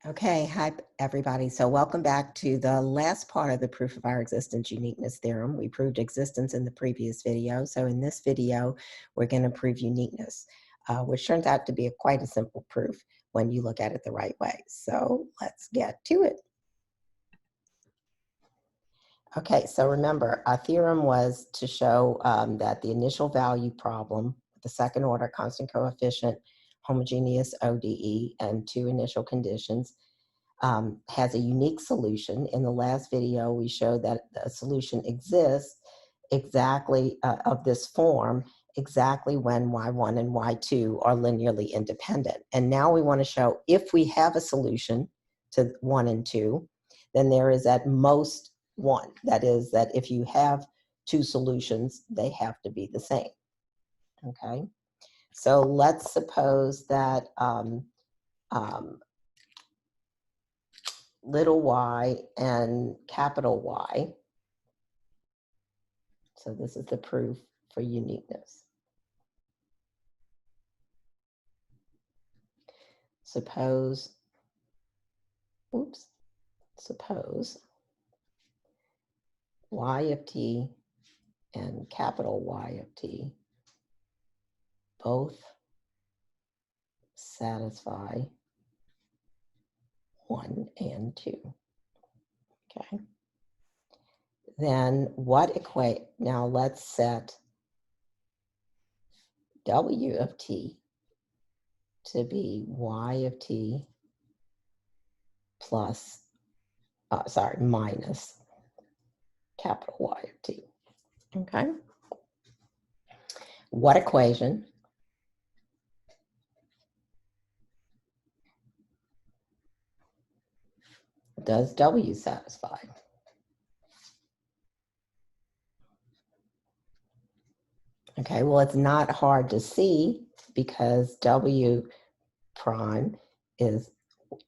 Okay, hi everybody. So welcome back to the last part of the proof of our existence uniqueness theorem. We proved existence in the previous video. So in this video, we're going to prove uniqueness, which turns out to be quite a simple proof when you look at it the right way. So let's get to it. Okay, so remember, our theorem was to show that the initial value problem, the second order constant coefficient, homogeneous ODE, and two initial conditions, has a unique solution. In the last video, we showed that a solution exists exactly of this form exactly when y1 and y2 are linearly independent. And now we want to show if we have a solution to 1 and 2, then there is at most 1. That is, that if you have two solutions, they have to be the same. Okay? So let's suppose that little y and capital Y. So this is the proof for uniqueness. Suppose y of t and capital Y of t both satisfy 1 and 2. Okay. Then now let's set W of t to be y of t plus, minus capital Y of t. Okay. What equation does W satisfy? Okay, well, it's not hard to see because W prime is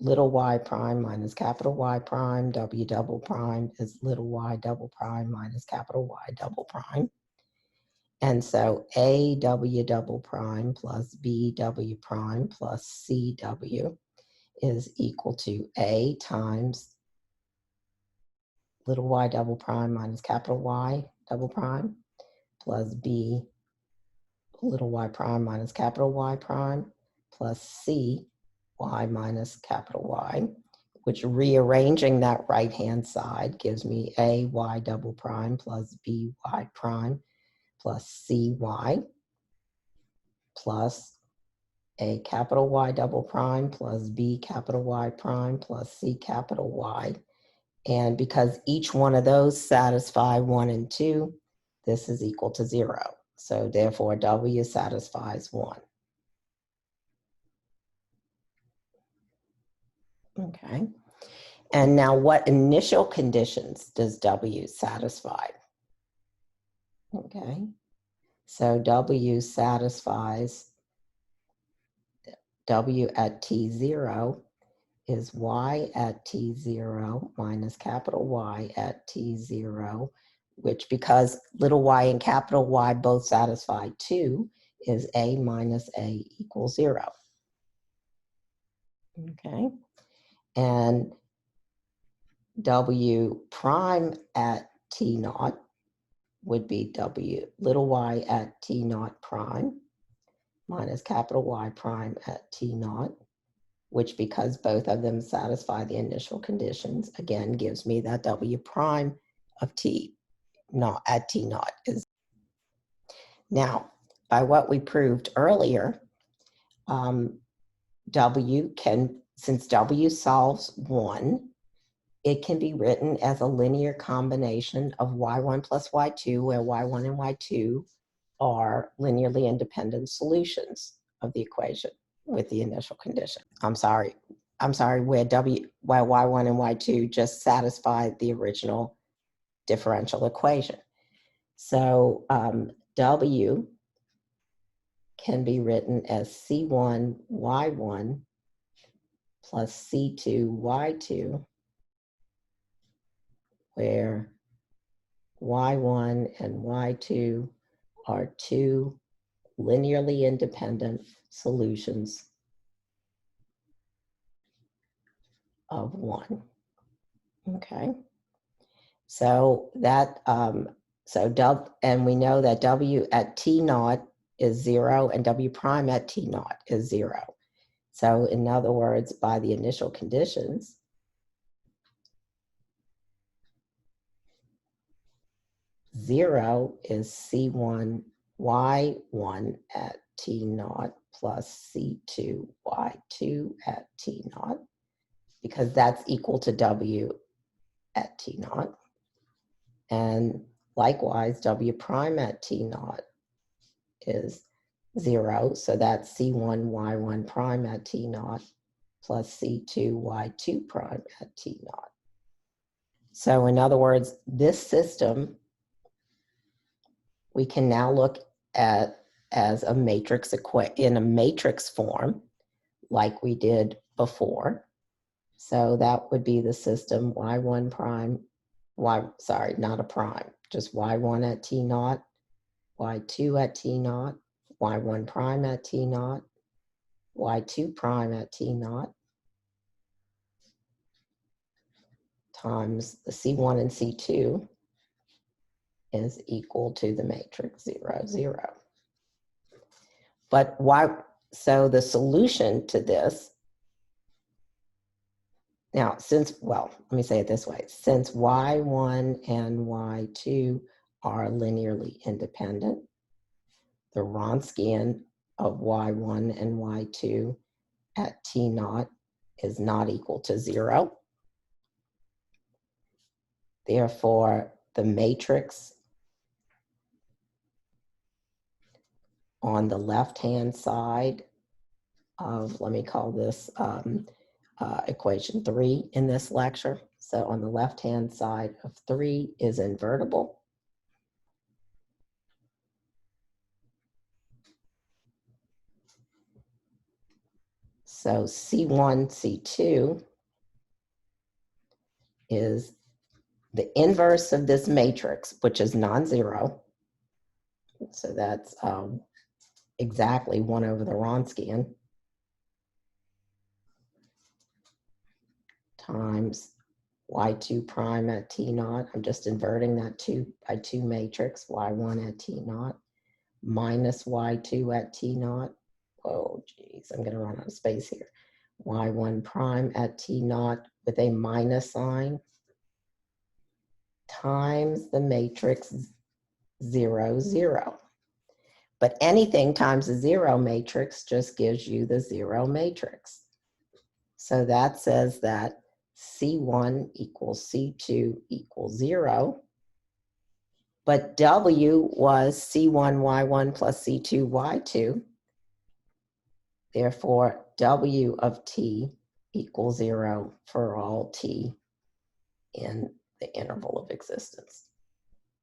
little y prime minus capital Y prime. W double prime is little y double prime minus capital Y double prime. And so AW double prime plus BW prime plus CW is equal to A times little y double prime minus capital Y double prime plus B little y prime minus capital Y prime plus C y minus capital Y, which rearranging that right-hand side gives me A y double prime plus B y prime plus C y plus A capital Y double prime plus B capital Y prime plus C capital Y. And because each one of those satisfy 1 and 2, this is equal to 0. So therefore, W satisfies 1. Okay. And now what initial conditions does W satisfy? Okay. So W satisfies, W at T0 is Y at T0 minus capital Y at T0, which because little y and capital Y both satisfy 2, is A minus A equals 0. Okay. And W prime at T naught would be W little y at T naught prime minus capital Y prime at T naught, which because both of them satisfy the initial conditions, again, gives me that W prime of T naught at T naught is. Now, by what we proved earlier, since W solves 1, it can be written as a linear combination of y1 plus y2, where y1 and y2 are linearly independent solutions of the equation with the initial condition. I'm sorry, where y1 and y2 just satisfy the original differential equation. So W can be written as C1 y1 plus C2 y2, where y1 and y2 are two linearly independent solutions of 1. Okay. So that, and we know that W at T naught is 0 and W prime at T naught is 0. So in other words, by the initial conditions, zero is C1 Y1 at T naught plus C2 Y2 at T naught, because that's equal to W at T naught. And likewise, W prime at T naught is 0. So that's C1 Y1 prime at T naught plus C2 Y2 prime at T naught. So in other words, this system we can now look at as a matrix in a matrix form like we did before. So that would be the system Y1 prime, not a prime, just Y1 at T naught, Y2 at T naught, Y1 prime at T naught, Y2 prime at T naught, times the C1 and C2 is equal to the matrix 0, 0. But why? So the solution to this, now let me say it this way. Since Y1 and Y2 are linearly independent, the Wronskian of Y1 and Y2 at T naught is not equal to 0. Therefore, the matrix on the left-hand side of, let me call this equation 3 in this lecture. So on the left-hand side of 3 is invertible. So C1, C2 is the inverse of this matrix, which is non-zero. So that's exactly 1 over the Wronskian times Y2 prime at T naught. I'm just inverting that 2 by 2 matrix, Y1 at T naught, minus Y2 at T naught. Oh, geez, I'm going to run out of space here. Y1 prime at T naught with a minus sign times the matrix 0, 0. But anything times a 0 matrix just gives you the 0 matrix. So that says that C1 equals C2 equals 0. But W was C1Y1 plus C2Y2. Therefore, W of T equals 0 for all T in the interval of existence.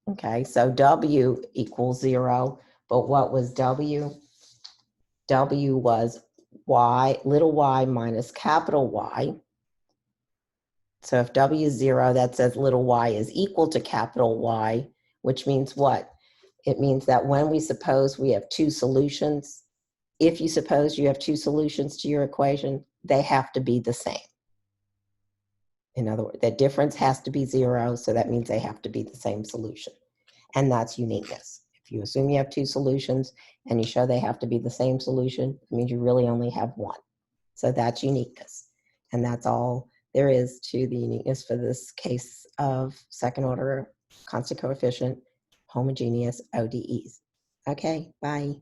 Okay, so W equals 0, but what was W? W was Y, little y minus capital Y. So if W is 0, that says little y is equal to capital Y, which means what? It means that when we suppose we have 2 solutions, if you suppose you have 2 solutions to your equation, they have to be the same. In other words, the difference has to be 0, so that means they have to be the same solution. And that's uniqueness. If you assume you have 2 solutions and you show they have to be the same solution, it means you really only have 1. So that's uniqueness. And that's all there is to the uniqueness for this case of second order constant coefficient homogeneous ODEs. Okay, bye.